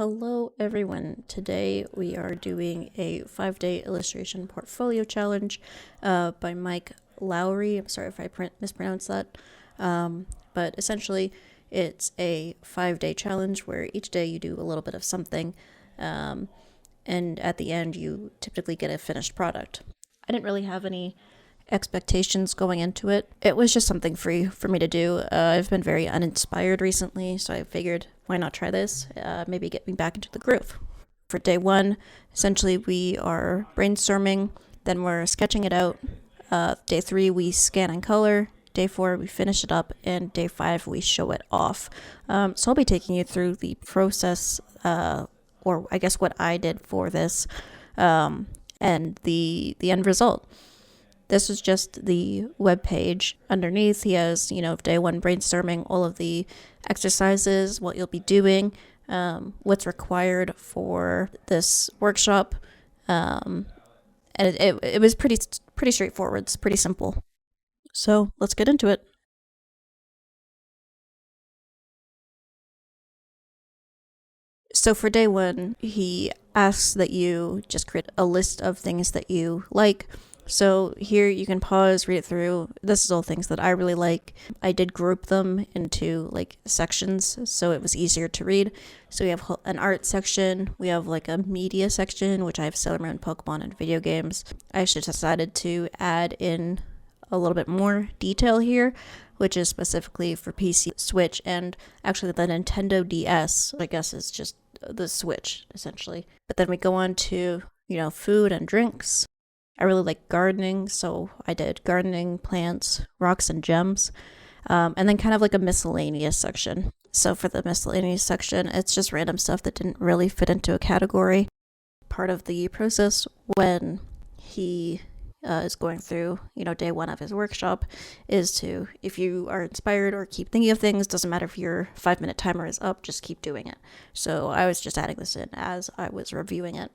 Hello everyone. Today we are doing a 5-day illustration portfolio challenge by Mike Lowry. I'm sorry if I mispronounced that. But essentially it's a 5-day challenge where each day you do a little bit of something, and at the end you typically get a finished product. I didn't really have any expectations going into it. It was just something free for me to do. I've been very uninspired recently, so I figured why not try this? Maybe get me back into the groove. For day one, essentially we are brainstorming, then we're sketching it out. Day three, we scan and color. Day four, we finish it up, and day five, we show it off. So I'll be taking you through the process, or I guess what I did for this, and the end result. This is just the web page. Underneath, he has, day one brainstorming, all of the exercises, what you'll be doing, what's required for this workshop. And it was pretty straightforward. It's pretty simple. So let's get into it. So for day one, he asks that you just create a list of things that you like. So here you can pause, read it through. This is all things that I really like. I did group them into sections so it was easier to read. So we have an art section, we have a media section, which I have Sailor Moon, Pokemon, and video games. I actually decided to add in a little bit more detail here, which is specifically for PC, Switch, and actually the Nintendo DS, I guess is just the Switch, essentially. But then we go on to, food and drinks. I really like gardening, so I did gardening, plants, rocks, and gems, and then kind of a miscellaneous section. So for the miscellaneous section, it's just random stuff that didn't really fit into a category. Part of the process when he is going through, day one of his workshop is to, if you are inspired or keep thinking of things, doesn't matter if your 5-minute timer is up, just keep doing it. So I was just adding this in as I was reviewing it.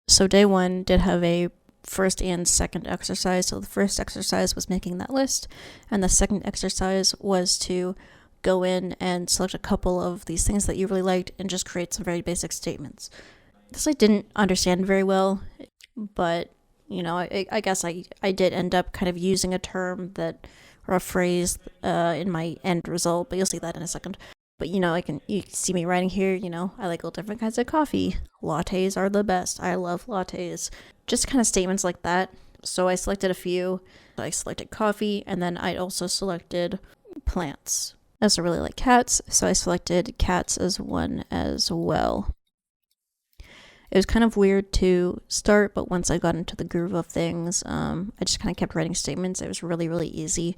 So day one did have a first and second exercise. So the first exercise was making that list, and the second exercise was to go in and select a couple of these things that you really liked and just create some very basic statements. This I didn't understand very well, but I guess I did end up kind of using a term that or a phrase in my end result, but you'll see that in a second. But you can see me writing here, I like all different kinds of coffee. Lattes are the best. I love lattes. Just kind of statements like that. So I selected a few. I selected coffee, and then I also selected plants. I also really like cats, so I selected cats as one as well. It was kind of weird to start, but once I got into the groove of things, I just kind of kept writing statements. It was really, really easy,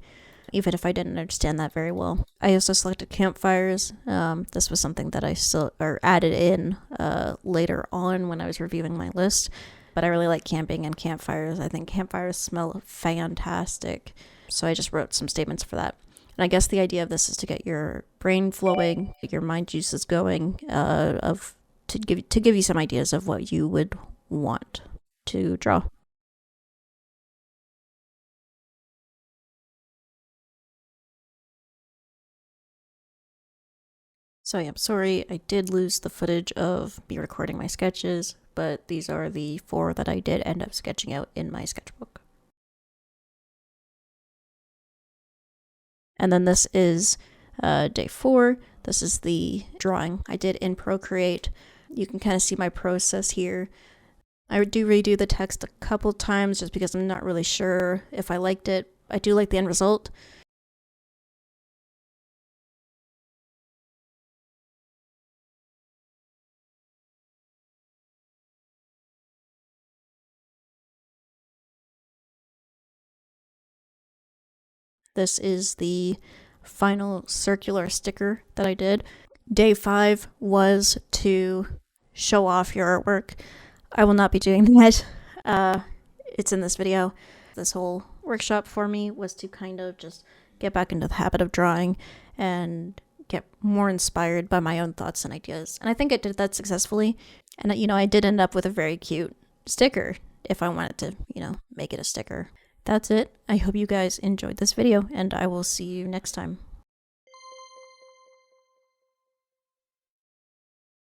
even if I didn't understand that very well. I also selected campfires. This was something that I added in later on when I was reviewing my list, but I really like camping and campfires. I think campfires smell fantastic, so I just wrote some statements for that. And I guess the idea of this is to get your brain flowing, your mind juices going, to give you some ideas of what you would want to draw. So yeah, I'm sorry, I did lose the footage of me recording my sketches, but these are the 4 that I did end up sketching out in my sketchbook. And then this is day 4. This is the drawing I did in Procreate. You can kind of see my process here. I do redo the text a couple times just because I'm not really sure if I liked it. I do like the end result. This is the final circular sticker that I did. Day 5 was to show off your artwork. I will not be doing that. It's in this video. This whole workshop for me was to kind of just get back into the habit of drawing and get more inspired by my own thoughts and ideas. And I think I did that successfully. And I did end up with a very cute sticker if I wanted to, make it a sticker. that's it. I hope you guys enjoyed this video, and I will see you next time.